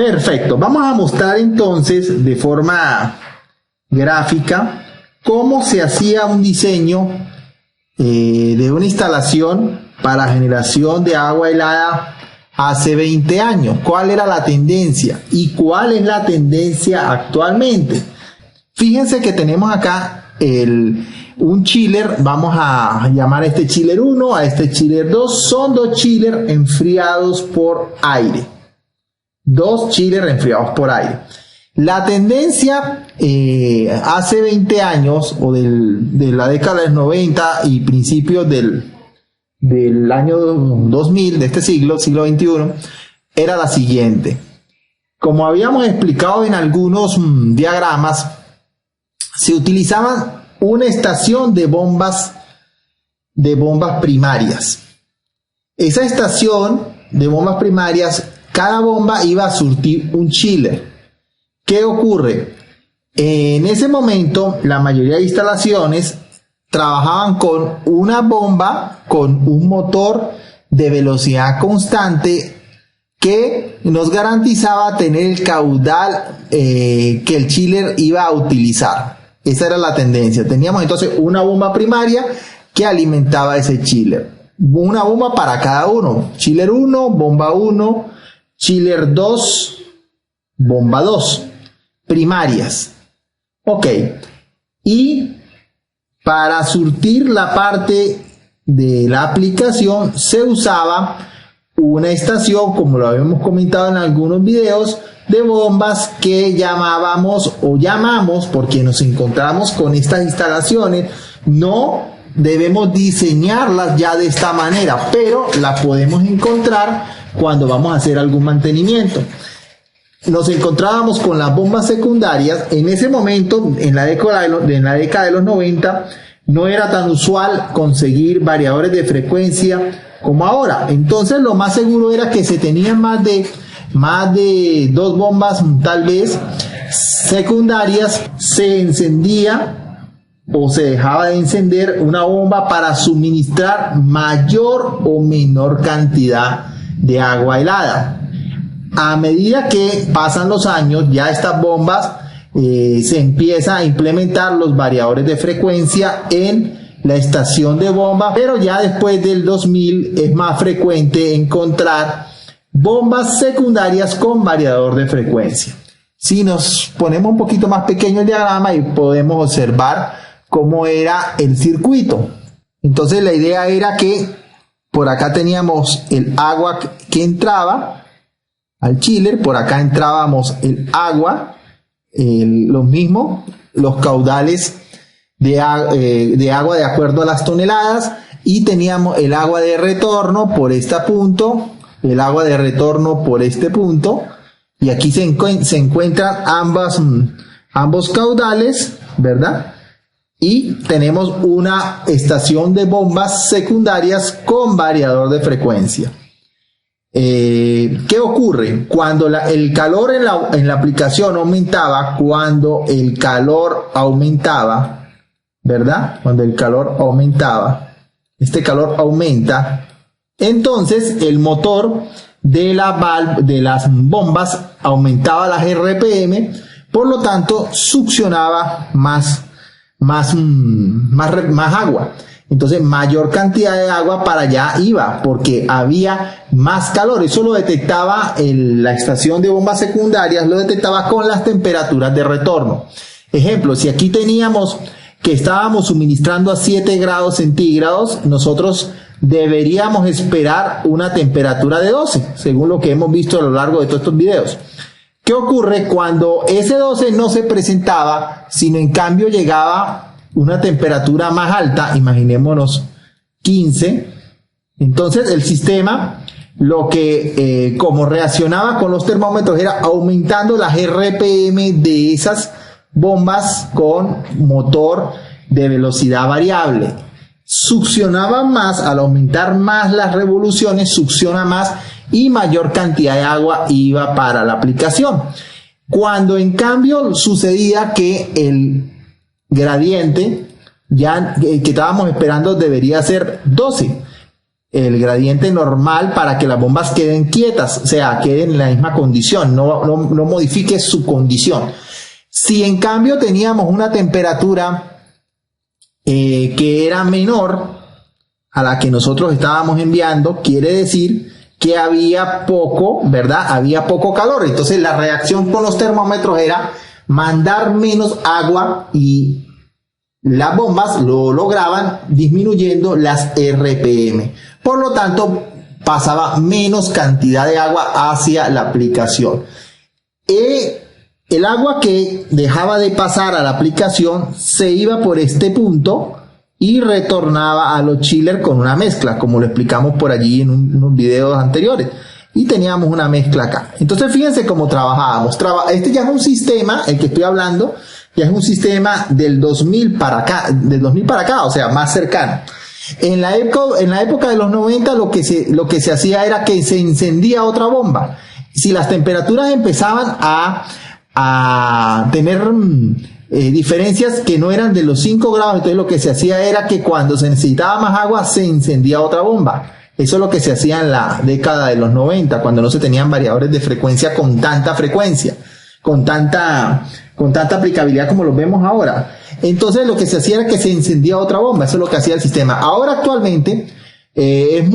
Perfecto, vamos a mostrar entonces de forma gráfica cómo se hacía un diseño de una instalación para generación de agua helada hace 20 años. ¿Cuál era la tendencia y cuál es la tendencia actualmente? Fíjense que tenemos acá un chiller. Vamos a llamar a este chiller 1, a este chiller 2. Son dos chillers enfriados por aire. Dos chillers enfriados por aire. La tendencia hace 20 años, o de la década de los 90 y principios del año 2000, de este siglo XXI, era la siguiente. Como habíamos explicado en algunos diagramas, se utilizaba una estación de bombas primarias. Esa estación de bombas primarias, cada bomba iba a surtir un chiller. ¿Qué ocurre? En ese momento, la mayoría de instalaciones trabajaban con una bomba con un motor de velocidad constante que nos garantizaba tener el caudal que el chiller iba a utilizar. Esa era la tendencia. Teníamos entonces una bomba primaria que alimentaba ese chiller. Una bomba para cada uno. Chiller 1, bomba 1, chiller 2, bomba 2. Primarias. Ok. Y para surtir la parte de la aplicación se usaba una estación, como lo habíamos comentado en algunos videos, de bombas que llamamos, porque nos encontramos con estas instalaciones. No debemos diseñarlas ya de esta manera, pero la podemos encontrar cuando vamos a hacer algún mantenimiento. Nos encontrábamos con las bombas secundarias. En ese momento, en la década de los 90, no era tan usual conseguir variadores de frecuencia como ahora. Entonces lo más seguro era que se tenían más de dos bombas, tal vez secundarias. Se encendía o se dejaba de encender una bomba para suministrar mayor o menor cantidad de agua helada. A medida que pasan los años, ya estas bombas se empieza a implementar los variadores de frecuencia en la estación de bomba, pero ya después del 2000 es más frecuente encontrar bombas secundarias con variador de frecuencia. Si nos ponemos un poquito más pequeño el diagrama y podemos observar cómo era el circuito. Entonces la idea era que por acá teníamos el agua que entraba al chiller, por acá entrábamos el agua, los caudales de agua de acuerdo a las toneladas, y teníamos el agua de retorno por este punto, el agua de retorno por este punto, y aquí se encuentran ambos caudales, ¿verdad? Y tenemos una estación de bombas secundarias con variador de frecuencia. ¿Qué ocurre? Cuando el calor en la aplicación aumentaba, ¿verdad? Cuando el calor aumentaba, este calor aumenta, entonces el motor de las bombas aumentaba las RPM, por lo tanto succionaba más agua. Entonces mayor cantidad de agua para allá iba, porque había más calor. Eso lo detectaba la estación de bombas secundarias, lo detectaba con las temperaturas de retorno. Ejemplo, si aquí teníamos que estábamos suministrando a 7 grados centígrados, nosotros deberíamos esperar una temperatura de 12, según lo que hemos visto a lo largo de todos estos videos. ¿Qué ocurre cuando ese 12 no se presentaba, sino en cambio llegaba una temperatura más alta? Imaginémonos 15. Entonces el sistema, lo que como reaccionaba con los termómetros, era aumentando las RPM de esas bombas con motor de velocidad variable. Succionaba más, al aumentar más las revoluciones, succiona más y mayor cantidad de agua iba para la aplicación. Cuando en cambio sucedía que el gradiente ya que estábamos esperando debería ser 12, el gradiente normal para que las bombas queden quietas, o sea, queden en la misma condición, no modifique su condición. Si en cambio teníamos una temperatura que era menor a la que nosotros estábamos enviando, quiere decir que había poco, ¿verdad? Había poco calor. Entonces la reacción con los termómetros era mandar menos agua y las bombas lo lograban disminuyendo las RPM. Por lo tanto, pasaba menos cantidad de agua hacia la aplicación. El agua que dejaba de pasar a la aplicación se iba por este punto y retornaba a los chillers con una mezcla, como lo explicamos por allí en unos videos anteriores. Y teníamos una mezcla acá. Entonces fíjense cómo trabajábamos. Este ya es un sistema, el que estoy hablando, ya es un sistema del 2000 para acá, o sea, más cercano. En la época de los 90 lo que se hacía era que se encendía otra bomba. Si las temperaturas empezaban a tener diferencias que no eran de los 5 grados, entonces lo que se hacía era que cuando se necesitaba más agua se encendía otra bomba. Eso es lo que se hacía en la década de los 90, cuando no se tenían variadores de frecuencia con tanta frecuencia, con tanta aplicabilidad como lo vemos ahora. Entonces lo que se hacía era que se encendía otra bomba. Eso es lo que hacía el sistema. Ahora actualmente es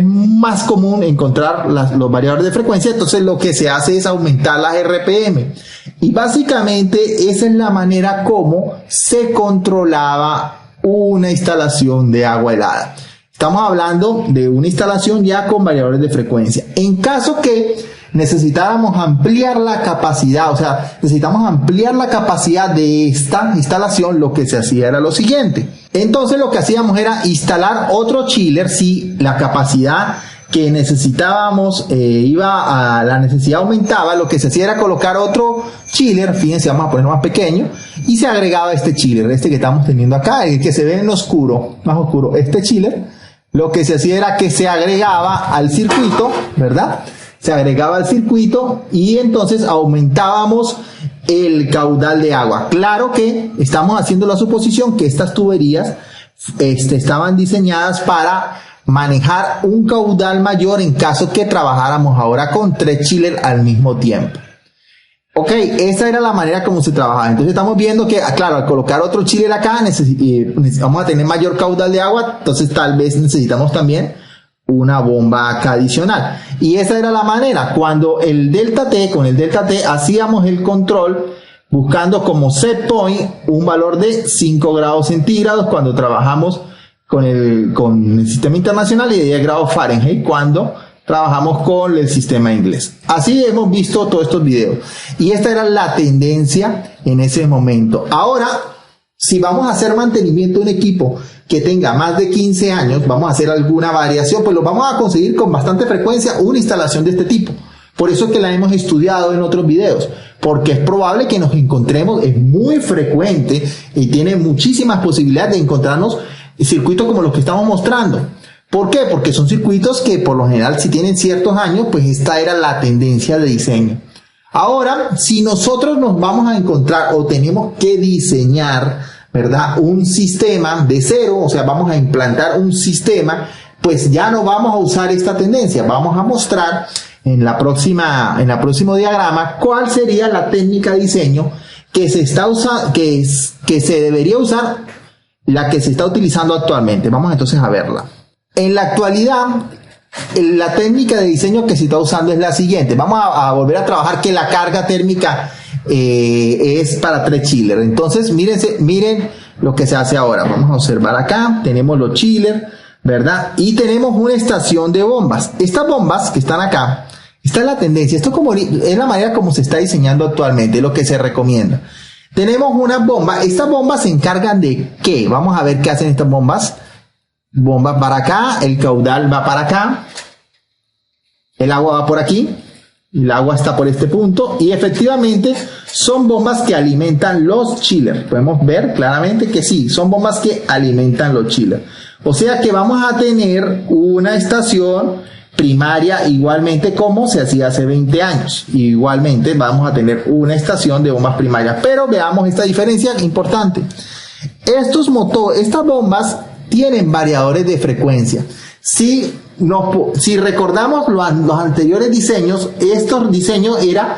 más común encontrar los variadores de frecuencia. Entonces lo que se hace es aumentar las RPM. Y básicamente esa es la manera como se controlaba una instalación de agua helada. Estamos hablando de una instalación ya con variadores de frecuencia. En caso que necesitáramos ampliar la capacidad, o sea, necesitamos ampliar la capacidad de esta instalación, lo que se hacía era lo siguiente. Entonces lo que hacíamos era instalar otro chiller si la capacidad que necesitábamos la necesidad aumentaba. Lo que se hacía era colocar otro chiller, fíjense, vamos a ponerlo más pequeño, y se agregaba este chiller, este que estamos teniendo acá, el que se ve en oscuro, más oscuro, este chiller. Lo que se hacía era que se agregaba al circuito, ¿verdad? Se agregaba al circuito y entonces aumentábamos el caudal de agua. Claro que estamos haciendo la suposición que estas tuberías estaban diseñadas para manejar un caudal mayor en caso que trabajáramos ahora con 3 chillers al mismo tiempo. Ok, esa era la manera como se trabajaba. Entonces estamos viendo que, claro, al colocar otro chiller acá vamos a tener mayor caudal de agua, entonces tal vez necesitamos también una bomba acá adicional. Y esa era la manera. Cuando con el delta T hacíamos el control buscando como set point un valor de 5 grados centígrados cuando trabajamos con el sistema internacional y de 10 grados Fahrenheit cuando trabajamos con el sistema inglés. Así hemos visto todos estos videos. Y esta era la tendencia en ese momento. Ahora, si vamos a hacer mantenimiento de un equipo que tenga más de 15 años, vamos a hacer alguna variación, pues lo vamos a conseguir con bastante frecuencia una instalación de este tipo. Por eso es que la hemos estudiado en otros videos, porque es probable que nos encontremos, es muy frecuente y tiene muchísimas posibilidades de encontrarnos circuitos como los que estamos mostrando. ¿Por qué? Porque son circuitos que por lo general si tienen ciertos años, pues esta era la tendencia de diseño. Ahora, si nosotros nos vamos a encontrar o tenemos que diseñar, ¿verdad?, un sistema de cero, o sea, vamos a implantar un sistema, pues ya no vamos a usar esta tendencia. Vamos a mostrar en el próximo diagrama cuál sería la técnica de diseño que se está usando, que se debería usar, la que se está utilizando actualmente. Vamos entonces a verla. En la actualidad, la técnica de diseño que se está usando es la siguiente. Vamos a volver a trabajar que la carga térmica es para 3 chillers. Entonces, miren lo que se hace ahora. Vamos a observar acá. Tenemos los chillers, ¿verdad? Y tenemos una estación de bombas. Estas bombas que están acá, esta es la tendencia. Esto es la manera como se está diseñando actualmente, lo que se recomienda. Tenemos una bomba. Estas bombas se encargan de ¿qué? Vamos a ver qué hacen estas bombas. Bomba para acá, el caudal va para acá, el agua va por aquí, el agua está por este punto y efectivamente son bombas que alimentan los chillers. Podemos ver claramente que sí, son bombas que alimentan los chillers. O sea que vamos a tener una estación primaria igualmente como se hacía hace 20 años. Igualmente vamos a tener una estación de bombas primarias. Pero veamos esta diferencia importante. Estas bombas tienen variadores de frecuencia. Si recordamos los anteriores diseños, estos diseños era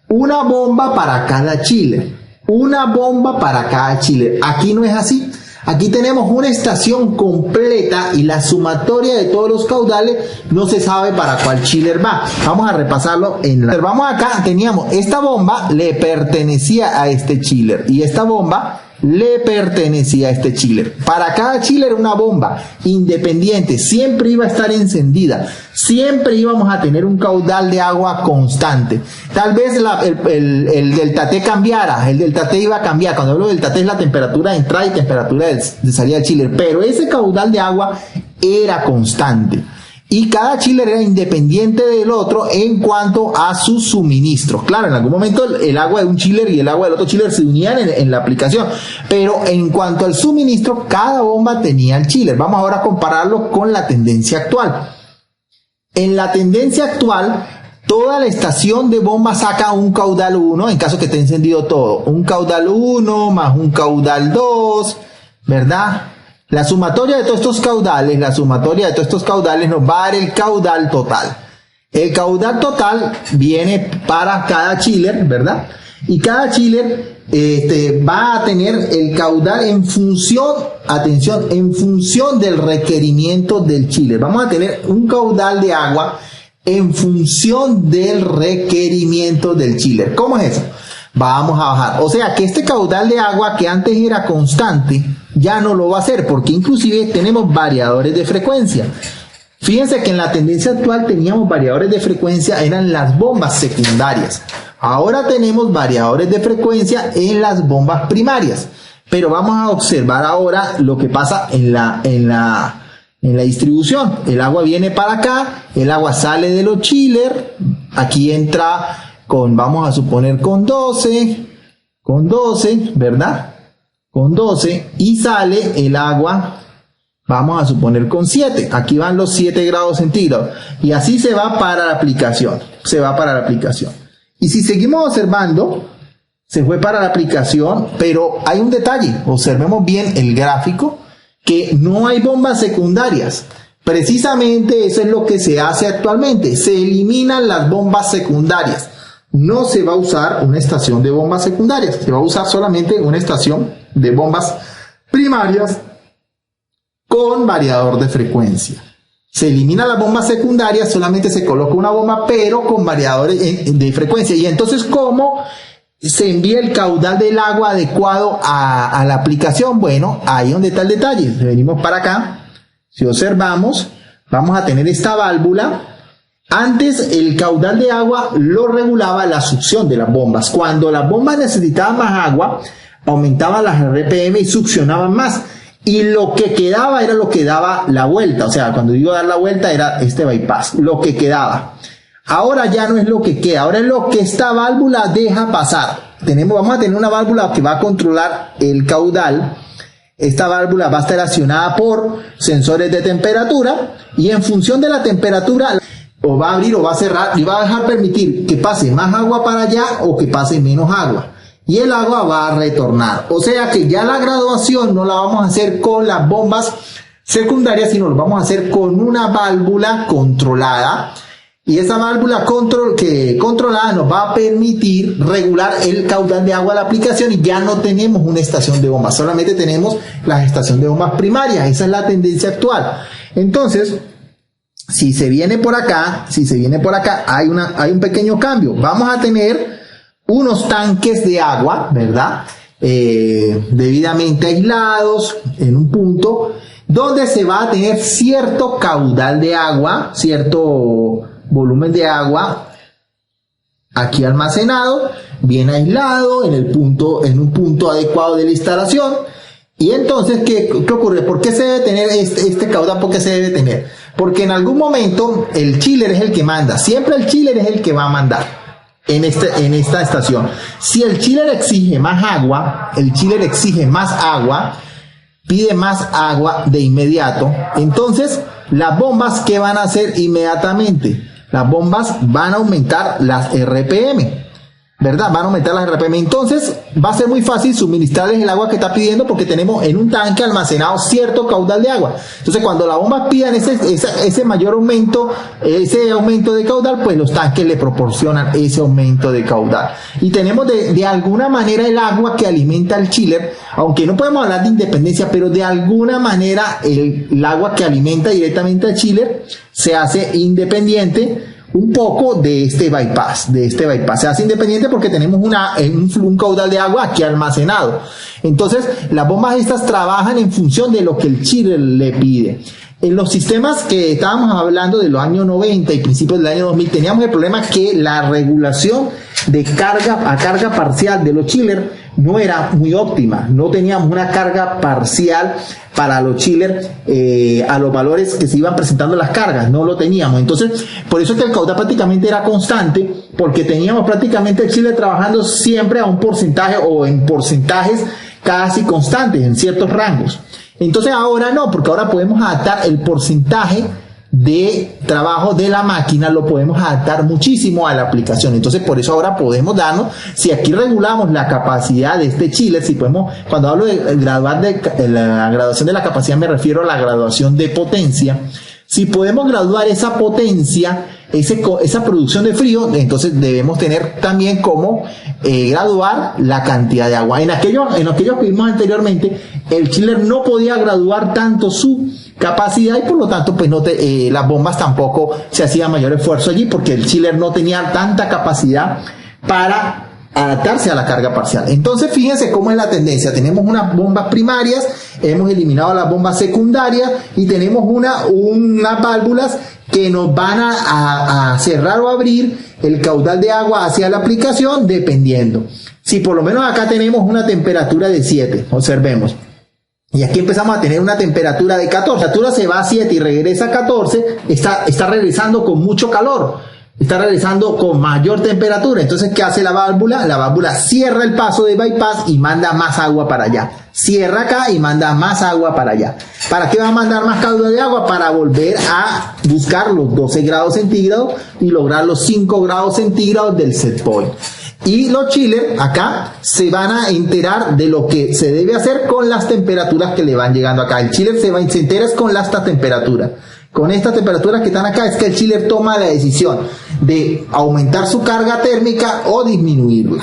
una bomba para cada chiller. Una bomba para cada chiller. Aquí no es así. Aquí tenemos una estación completa y la sumatoria de todos los caudales no se sabe para cuál chiller va. Vamos a repasarlo. Vamos acá, teníamos esta bomba le pertenecía a este chiller y esta bomba le pertenecía a este chiller. Para cada chiller una bomba independiente, siempre iba a estar encendida, siempre íbamos a tener un caudal de agua constante. Tal vez el delta T cambiara, el delta T iba a cambiar. Cuando hablo del delta T es la temperatura de entrada y temperatura de salida del chiller, pero ese caudal de agua era constante. Y cada chiller era independiente del otro en cuanto a su suministro. Claro, en algún momento el agua de un chiller y el agua del otro chiller se unían en la aplicación. Pero en cuanto al suministro, cada bomba tenía el chiller. Vamos ahora a compararlo con la tendencia actual. En la tendencia actual, toda la estación de bomba saca un caudal 1, en caso que esté encendido todo. Un caudal 1 más un caudal 2, ¿verdad? La sumatoria de todos estos caudales, nos va a dar el caudal total. El caudal total viene para cada chiller, ¿verdad? Y cada chiller va a tener el caudal en función, atención, en función del requerimiento del chiller. Vamos a tener un caudal de agua en función del requerimiento del chiller. ¿Cómo es eso? Vamos a bajar. O sea que este caudal de agua que antes era constante, ya no lo va a hacer, porque inclusive tenemos variadores de frecuencia. Fíjense que en la tendencia actual teníamos variadores de frecuencia, eran las bombas secundarias. Ahora tenemos variadores de frecuencia en las bombas primarias. Pero vamos a observar ahora lo que pasa en la distribución. El agua viene para acá, el agua sale de los chillers, aquí entra vamos a suponer con 12, ¿verdad? Con 12 y sale el agua, vamos a suponer con 7, aquí van los 7 grados centígrados y así se va para la aplicación, y si seguimos observando, se fue para la aplicación, pero hay un detalle, observemos bien el gráfico, que no hay bombas secundarias. Precisamente eso es lo que se hace actualmente, se eliminan las bombas secundarias. No se va a usar una estación de bombas secundarias, se va a usar solamente una estación de bombas primarias con variador de frecuencia. Se elimina las bombas secundarias, solamente se coloca una bomba, pero con variadores de frecuencia. Y entonces, ¿cómo se envía el caudal del agua adecuado a la aplicación? Bueno, ahí es donde está el detalle. Venimos para acá, si observamos, vamos a tener esta válvula. Antes el caudal de agua lo regulaba la succión de las bombas. Cuando las bombas necesitaban más agua, aumentaban las RPM y succionaban más. Y lo que quedaba era lo que daba la vuelta. O sea, cuando digo dar la vuelta era este bypass, lo que quedaba. Ahora ya no es lo que queda, ahora es lo que esta válvula deja pasar. Vamos a tener una válvula que va a controlar el caudal. Esta válvula va a estar accionada por sensores de temperatura y en función de la temperatura o va a abrir o va a cerrar y va a dejar permitir que pase más agua para allá o que pase menos agua. Y el agua va a retornar. O sea que ya la graduación no la vamos a hacer con las bombas secundarias, sino lo vamos a hacer con una válvula controlada. Y esa válvula controlada nos va a permitir regular el caudal de agua de la aplicación y ya no tenemos una estación de bombas, solamente tenemos la estación de bombas primarias. Esa es la tendencia actual. Entonces, si se viene por acá, hay un pequeño cambio. Vamos a tener unos tanques de agua, ¿verdad? Debidamente aislados en un punto donde se va a tener cierto caudal de agua, cierto volumen de agua aquí almacenado, bien aislado en un punto adecuado de la instalación. Y entonces, ¿qué ocurre? ¿Por qué se debe tener este caudal? ¿Por qué se debe tener? Porque en algún momento el chiller es el que manda. Siempre el chiller es el que va a mandar en esta estación. Si el chiller exige más agua, pide más agua de inmediato, entonces las bombas, ¿qué van a hacer inmediatamente? Las bombas van a aumentar las RPM. ¿verdad? Van a aumentar las RPM. Entonces va a ser muy fácil suministrarles el agua que está pidiendo porque tenemos en un tanque almacenado cierto caudal de agua. Entonces cuando la bomba pidan ese mayor aumento, ese aumento de caudal, pues los tanques le proporcionan ese aumento de caudal. Y tenemos de alguna manera el agua que alimenta al chiller, aunque no podemos hablar de independencia, pero de alguna manera el agua que alimenta directamente al chiller se hace independiente un poco de este bypass. Se hace independiente porque tenemos un caudal de agua aquí almacenado. Entonces, las bombas estas trabajan en función de lo que el chiller le pide. En los sistemas que estábamos hablando de los años 90 y principios del año 2000, teníamos el problema que la regulación de carga a carga parcial de los chillers no era muy óptima. No teníamos una carga parcial para los chillers a los valores que se iban presentando las cargas, no lo teníamos. Entonces, por eso es que el caudal prácticamente era constante, porque teníamos prácticamente el chiller trabajando siempre a un porcentaje o en porcentajes casi constantes, en ciertos rangos. Entonces ahora no, porque ahora podemos adaptar el porcentaje de trabajo de la máquina, lo podemos adaptar muchísimo a la aplicación. Entonces por eso ahora podemos darnos, si aquí regulamos la capacidad de este chiller, si podemos, cuando hablo de graduar la graduación de la capacidad, me refiero a la graduación de potencia. Si podemos graduar esa potencia, esa producción de frío, entonces debemos tener también cómo graduar la cantidad de agua. En aquellos que vimos anteriormente, el chiller no podía graduar tanto su capacidad y por lo tanto pues las bombas tampoco se hacía mayor esfuerzo allí porque el chiller no tenía tanta capacidad para adaptarse a la carga parcial. Entonces fíjense cómo es la tendencia. Tenemos unas bombas primarias, hemos eliminado las bombas secundarias y tenemos unas válvulas que nos van a cerrar o abrir el caudal de agua hacia la aplicación dependiendo. Si por lo menos acá tenemos una temperatura de 7, observemos. Y aquí empezamos a tener una temperatura de 14. La temperatura se va a 7 y regresa a 14, está regresando con mucho calor. Está regresando con mayor temperatura. Entonces, ¿qué hace la válvula? La válvula cierra el paso de bypass y manda más agua para allá. Cierra acá y manda más agua para allá. ¿Para qué va a mandar más caudal de agua? Para volver a buscar los 12 grados centígrados y lograr los 5 grados centígrados del set point. Y los chillers acá se van a enterar de lo que se debe hacer con las temperaturas que le van llegando acá. El chiller se entera con esta temperatura. Con estas temperaturas que están acá es que el chiller toma la decisión de aumentar su carga térmica o disminuirla.